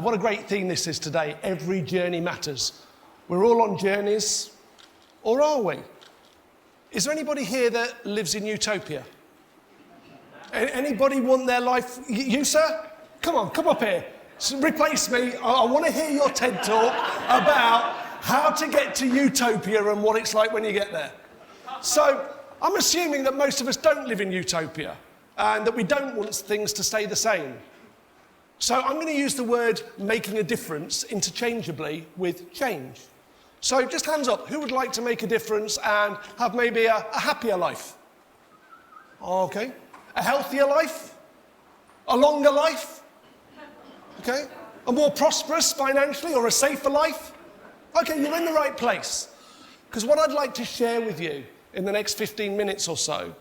What a great theme this is today. Every journey matters. We're all on journeys, or are we? Is there anybody here that lives in utopia? Anybody want their life? You, sir? Come on, come up here. Replace me. I want to hear your TED talk about how to get to utopia and what it's like when you get there. So I'm assuming that most of us don't live in utopia and that we don't want things to stay the same. So I'm going to use the word making a difference interchangeably with change. So just hands up, who would like to make a difference and have maybe a happier life? Okay. A healthier life? A longer life? Okay. A more prosperous financially or a safer life? Okay, you're in the right place. Because what I'd like to share with you in the next 15 minutes or so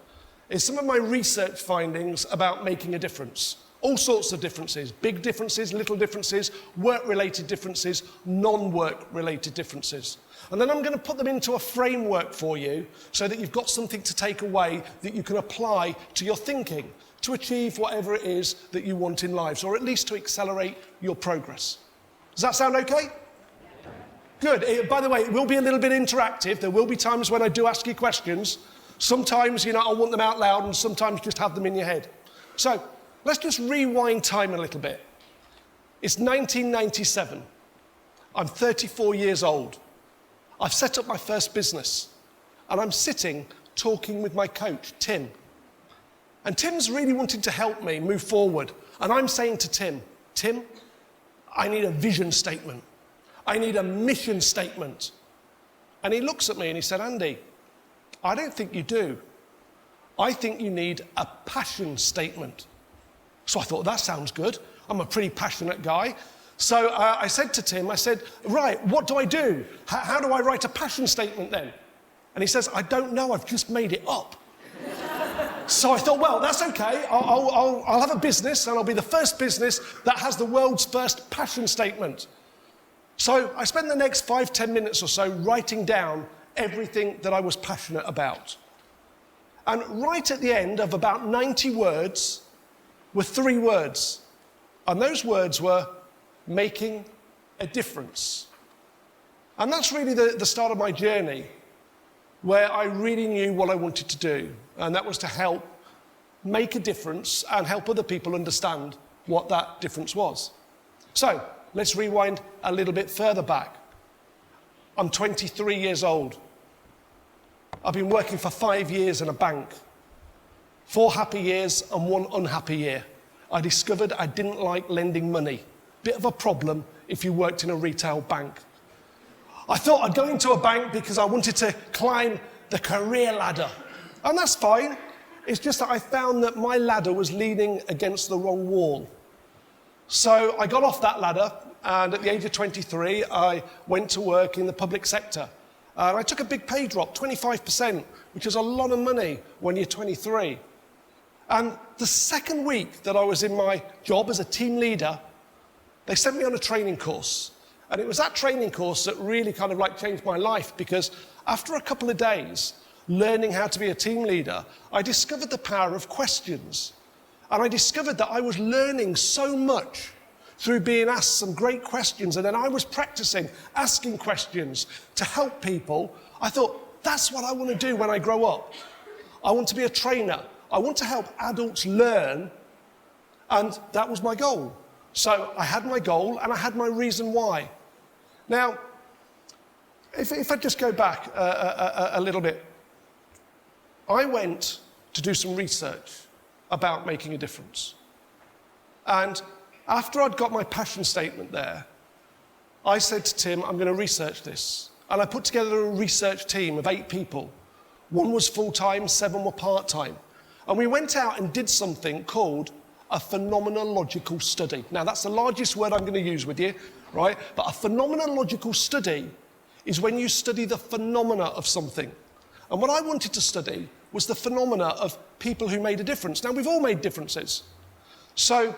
is some of my research findings about making a difference. All sorts of differences, big differences, little differences, work-related differences, non-work-related differences. And then I'm going to put them into a framework for you so that you've got something to take away that you can apply to your thinking to achieve whatever it is that you want in lives, or at least to accelerate your progress. Does that sound okay? Good. By the way, it will be a little bit interactive. There will be times when I do ask you questions. Sometimes, I want them out loud, and sometimes just have them in your head. So, let's just rewind time a little bit. It's 1997. I'm 34 years old. I've set up my first business. And I'm sitting talking with my coach, Tim. And Tim's really wanting to help me move forward. And I'm saying to Tim, Tim, I need a vision statement. I need a mission statement. And he looks at me and he said, Andy, I don't think you do. I think you need a passion statement. So I thought, that sounds good. I'm a pretty passionate guy. So I said to Tim, I said, right, what do I do? How do I write a passion statement then? And he says, I don't know, I've just made it up. So I thought, well, that's okay. I'll have a business, and I'll be the first business that has the world's first passion statement. So I spent the next 5-10 minutes or so writing down everything that I was passionate about. And right at the end of about 90 words were 3 words. And those words were making a difference. And that's really the start of my journey, where I really knew what I wanted to do. And that was to help make a difference and help other people understand what that difference was. So let's rewind a little bit further back. I'm 23 years old. I've been working for 5 years in a bank. 4 happy years and 1 unhappy year. I discovered I didn't like lending money. Bit of a problem if you worked in a retail bank. I thought I'd go into a bank because I wanted to climb the career ladder. And that's fine. It's just that I found that my ladder was leaning against the wrong wall. So I got off that ladder, and at the age of 23, I went to work in the public sector. And I took a big pay drop, 25%, which is a lot of money when you're 23. And the second week that I was in my job as a team leader, they sent me on a training course. And it was that training course that really kind of changed my life, because after a couple of days learning how to be a team leader, I discovered the power of questions. And I discovered that I was learning so much through being asked some great questions, and then I was practicing asking questions to help people. I thought, that's what I want to do when I grow up. I want to be a trainer. I want to help adults learn, and that was my goal. So I had my goal, and I had my reason why. Now, if I just go back a little bit, I went to do some research about making a difference. And after I'd got my passion statement there, I said to Tim, I'm going to research this. And I put together a research team of 8 people. 1 was full-time, 7 were part-time. And we went out and did something called a phenomenological study. Now, that's the largest word I'm going to use with you, right? But a phenomenological study is when you study the phenomena of something. And what I wanted to study was the phenomena of people who made a difference. Now, we've all made differences. So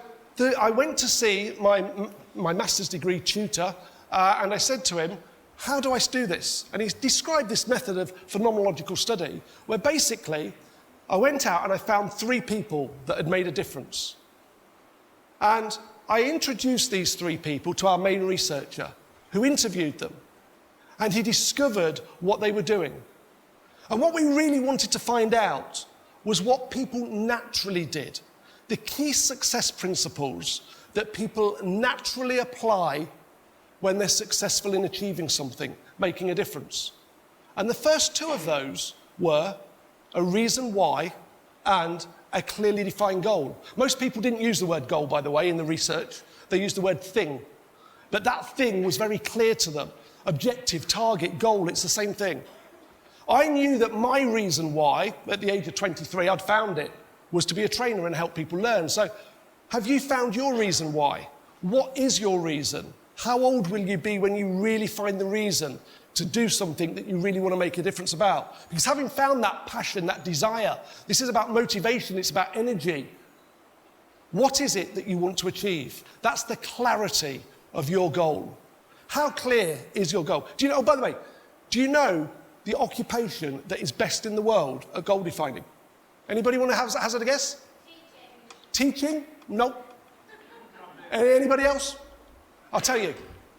I went to see my master's degree tutor, and I said to him, how do I do this? And he described this method of phenomenological study, where basically I went out and I found 3 people that had made a difference. And I introduced these 3 people to our main researcher, who interviewed them, and he discovered what they were doing. And what we really wanted to find out was what people naturally did, the key success principles that people naturally apply when they're successful in achieving something, making a difference. And the first 2 of those were a reason why and a clearly defined goal. Most people didn't use the word goal, by the way, in the research. They used the word thing. But that thing was very clear to them. Objective, target, goal, it's the same thing. I knew that my reason why, at the age of 23, I'd found it, was to be a trainer and help people learn. So, have you found your reason why? What is your reason? How old will you be when you really find the reason to do something that you really want to make a difference about? Because having found that passion, that desire, this is about motivation, it's about energy. What is it that you want to achieve? That's the clarity of your goal. How clear is your goal? Do you know, oh, by the way, do you know the occupation that is best in the world at goal defining? Anybody want to hazard a guess? Teaching. Teaching? Nope. Anybody else? I'll tell you.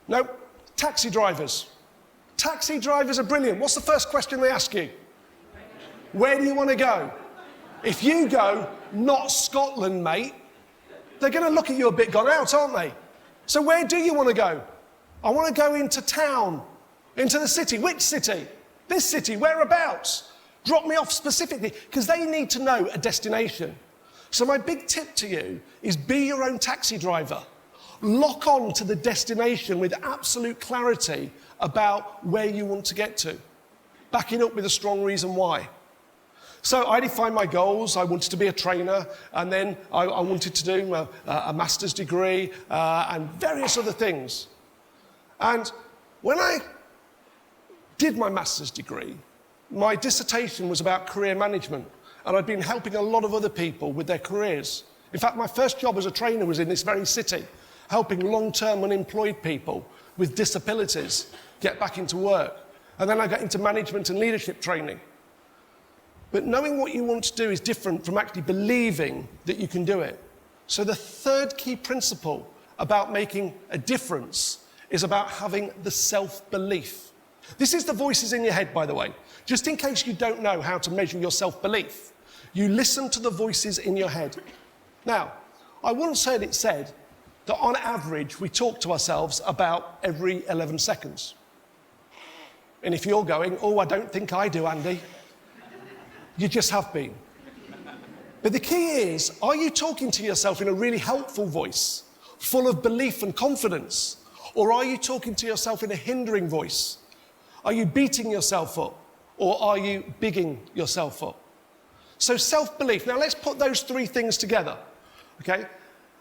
Nope. Taxi drivers. Taxi drivers are brilliant. What's the first question they ask you? Where do you want to go? If you go, not Scotland, mate, they're going to look at you a bit gone out, aren't they? So where do you want to go? I want to go into town, into the city. Which city? This city, whereabouts? Drop me off specifically, because they need to know a destination. So my big tip to you is be your own taxi driver. Lock on to the destination with absolute clarity about where you want to get to, backing up with a strong reason why. So I defined my goals. I wanted to be a trainer, and then I wanted to do a master's degree and various other things. And when I did my master's degree, my dissertation was about career management, and I'd been helping a lot of other people with their careers. In fact, my first job as a trainer was in this very city, helping long-term unemployed people with disabilities get back into work. And then I got into management and leadership training. But knowing what you want to do is different from actually believing that you can do it. So the third key principle about making a difference is about having the self-belief. This is the voices in your head, by the way. Just in case you don't know how to measure your self-belief, you listen to the voices in your head. Now, I once heard it said that on average, we talk to ourselves about every 11 seconds. And if you're going, oh, I don't think I do, Andy, you just have been. But the key is, are you talking to yourself in a really helpful voice, full of belief and confidence? Or are you talking to yourself in a hindering voice? Are you beating yourself up? Or are you bigging yourself up? So self-belief. Now let's put those 3 things together, okay?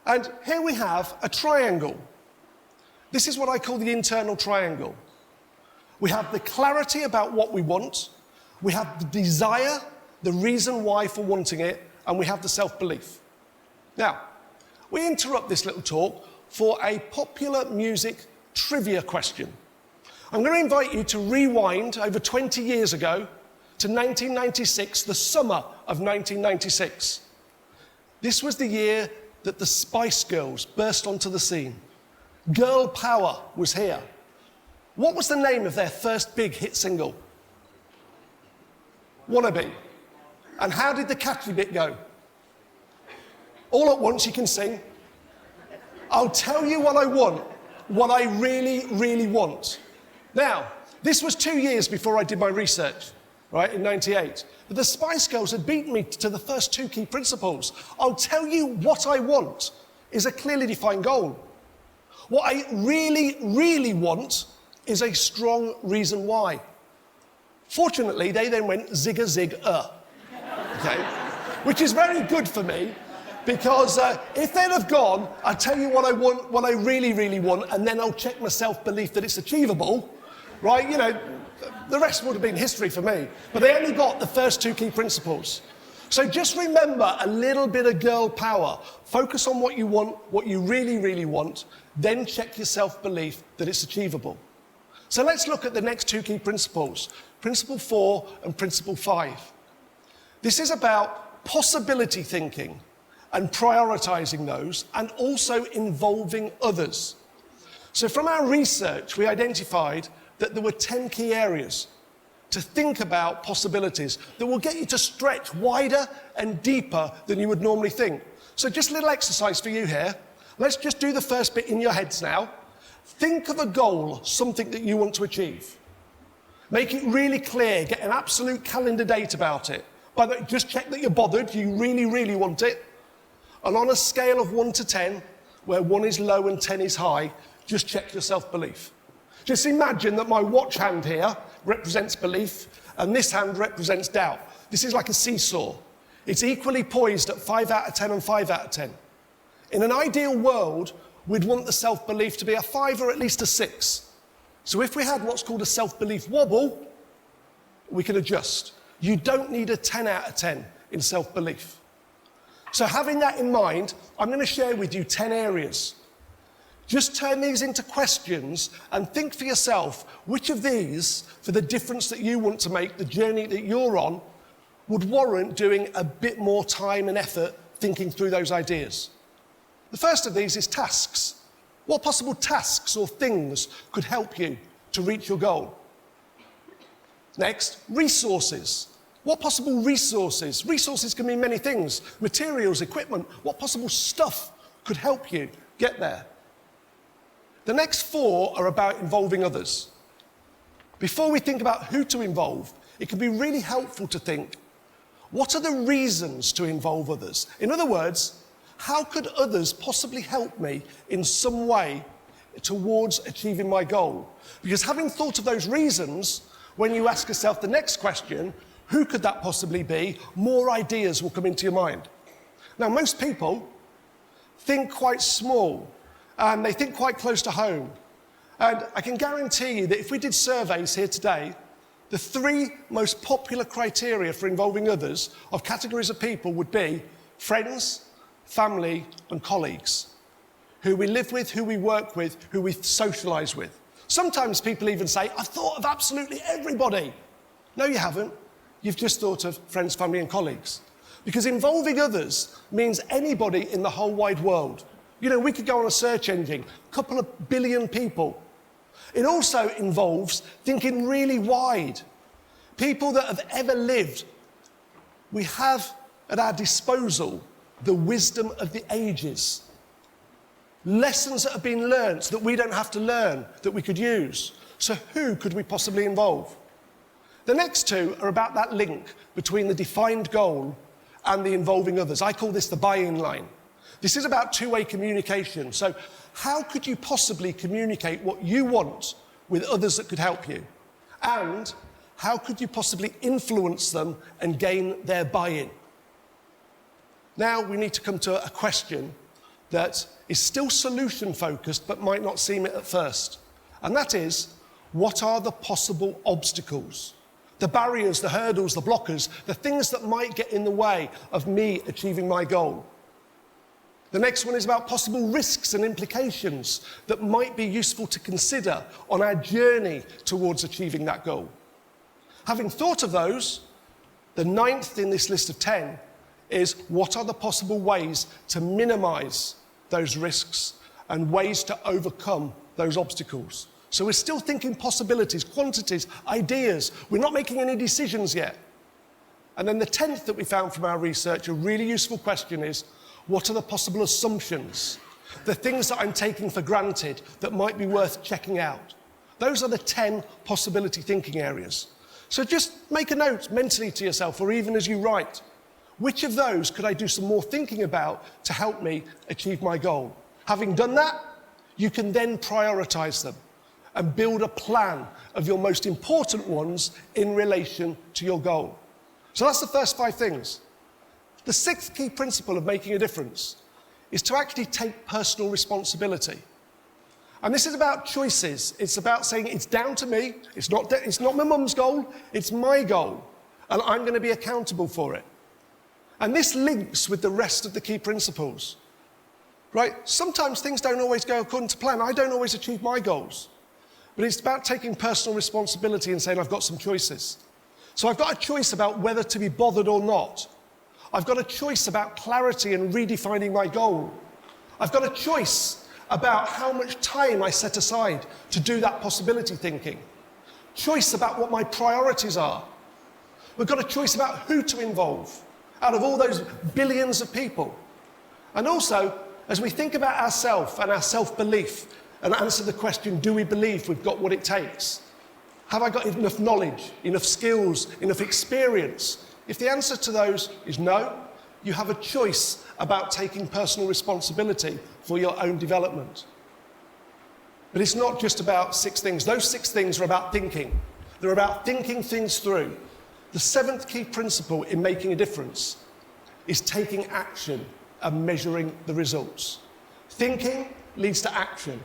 And here we have a triangle. This is what I call the internal triangle. We have the clarity about what we want, we have the desire, the reason why for wanting it, and we have the self-belief. Now, we interrupt this little talk for a popular music trivia question. I'm going to invite you to rewind over 20 years ago to 1996, the summer of 1996. This was the year that the Spice Girls burst onto the scene. Girl power was here. What was the name of their first big hit single? Wannabe. And how did the catchy bit go? All at once you can sing. I'll tell you what I want, what I really, really want. Now, this was 2 years before I did my research, right, in 98. But the Spice Girls had beaten me to the first 2 key principles. I'll tell you what I want is a clearly defined goal. What I really, really want is a strong reason why. Fortunately, they then went zigga zig okay? Which is very good for me, because if they'd have gone, I'll tell you what I want, what I really, really want, and then I'll check my self-belief that it's achievable, right? You know, the rest would have been history for me. But they only got the first 2 key principles. So just remember a little bit of girl power. Focus on what you want, what you really, really want, then check your self-belief that it's achievable. So let's look at the next 2 key principles, Principle 4 and Principle 5. This is about possibility thinking and prioritizing those, and also involving others. So from our research, we identified that there were 10 key areas to think about possibilities that will get you to stretch wider and deeper than you would normally think. So just a little exercise for you here. Let's just do the first bit in your heads now. Think of a goal, something that you want to achieve. Make it really clear, get an absolute calendar date about it. By the way, just check that you're bothered, you really, really want it. And on a scale of 1 to 10, where 1 is low and 10 is high, just check your self-belief. Just imagine that my watch hand here represents belief, and this hand represents doubt. This is like a seesaw. It's equally poised at 5 out of 10 and 5 out of 10. In an ideal world, we'd want the self-belief to be a 5 or at least a 6. So if we had what's called a self-belief wobble, we can adjust. You don't need a 10 out of 10 in self-belief. So having that in mind, I'm going to share with you 10 areas. Just turn these into questions and think for yourself which of these, for the difference that you want to make, the journey that you're on, would warrant doing a bit more time and effort thinking through those ideas. The first of these is tasks. What possible tasks or things could help you to reach your goal? Next, resources. What possible resources? Resources can mean many things. Materials, equipment. What possible stuff could help you get there? The next 4 are about involving others. Before we think about who to involve, it can be really helpful to think, what are the reasons to involve others? In other words, how could others possibly help me in some way towards achieving my goal? Because having thought of those reasons, when you ask yourself the next question, who could that possibly be, more ideas will come into your mind. Now, most people think quite small, and they think quite close to home. And I can guarantee you that if we did surveys here today, the 3 most popular criteria for involving others of categories of people would be friends, family, and colleagues. Who we live with, who we work with, who we socialise with. Sometimes people even say, I've thought of absolutely everybody. No, you haven't. You've just thought of friends, family, and colleagues. Because involving others means anybody in the whole wide world. You know, we could go on a search engine, a couple of billion people. It also involves thinking really wide. People that have ever lived. We have at our disposal the wisdom of the ages. Lessons that have been learnt that we don't have to learn, that we could use. So who could we possibly involve? The next 2 are about that link between the defined goal and the involving others. I call this the buy-in line. This is about two-way communication. So how could you possibly communicate what you want with others that could help you? And how could you possibly influence them and gain their buy-in? Now we need to come to a question that is still solution-focused but might not seem it at first. And that is, what are the possible obstacles? The barriers, the hurdles, the blockers, the things that might get in the way of me achieving my goal. The next one is about possible risks and implications that might be useful to consider on our journey towards achieving that goal. Having thought of those, the 9th in this list of 10 is what are the possible ways to minimize those risks and ways to overcome those obstacles. So we're still thinking possibilities, quantities, ideas. We're not making any decisions yet. And then the 10th that we found from our research, a really useful question is, what are the possible assumptions? The things that I'm taking for granted that might be worth checking out. Those are the 10 possibility thinking areas. So just make a note mentally to yourself, or even as you write, which of those could I do some more thinking about to help me achieve my goal? Having done that, you can then prioritize them and build a plan of your most important ones in relation to your goal. So that's the first 5 things. The 6th key principle of making a difference is to actually take personal responsibility. And this is about choices. It's about saying it's down to me. It's not my mum's goal. It's my goal. And I'm going to be accountable for it. And this links with the rest of the key principles. Right? Sometimes things don't always go according to plan. I don't always achieve my goals. But it's about taking personal responsibility and saying I've got some choices. So I've got a choice about whether to be bothered or not. I've got a choice about clarity and redefining my goal. I've got a choice about how much time I set aside to do that possibility thinking. Choice about what my priorities are. We've got a choice about who to involve out of all those billions of people. And also, as we think about ourselves and our self-belief and answer the question, do we believe we've got what it takes? Have I got enough knowledge, enough skills, enough experience? If the answer to those is no, you have a choice about taking personal responsibility for your own development. But it's not just about 6 things. Those 6 things are about thinking. They're about thinking things through. The 7th key principle in making a difference is taking action and measuring the results. Thinking leads to action.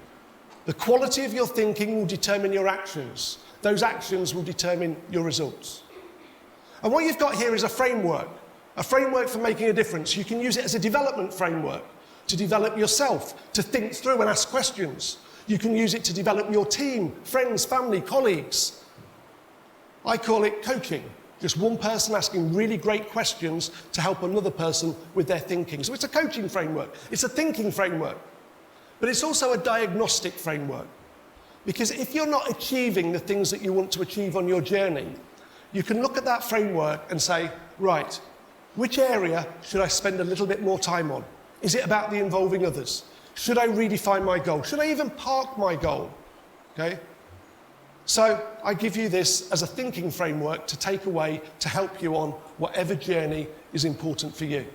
The quality of your thinking will determine your actions. Those actions will determine your results. And what you've got here is a framework for making a difference. You can use it as a development framework to develop yourself, to think through and ask questions. You can use it to develop your team, friends, family, colleagues. I call it coaching. Just one person asking really great questions to help another person with their thinking. So it's a coaching framework. It's a thinking framework. But it's also a diagnostic framework. Because if you're not achieving the things that you want to achieve on your journey, you can look at that framework and say, right, which area should I spend a little bit more time on? Is it about the involving others? Should I redefine my goal? Should I even park my goal? Okay? So I give you this as a thinking framework to take away to help you on whatever journey is important for you.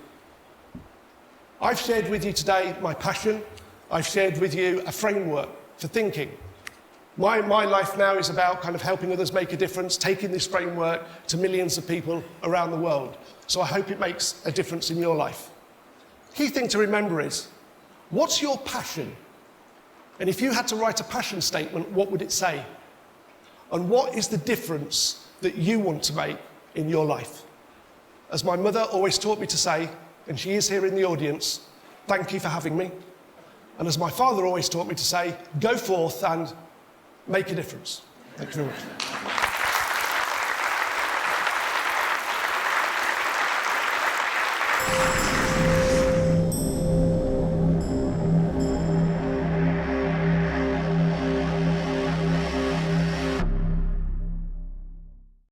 I've shared with you today my passion. I've shared with you a framework for thinking. My life now is about kind of helping others make a difference, taking this framework to millions of people around the world. So I hope it makes a difference in your life. Key thing to remember is, what's your passion? And if you had to write a passion statement, what would it say? And what is the difference that you want to make in your life? As my mother always taught me to say, and she is here in the audience, thank you for having me. And as my father always taught me to say, go forth and make a difference. Thank you very much.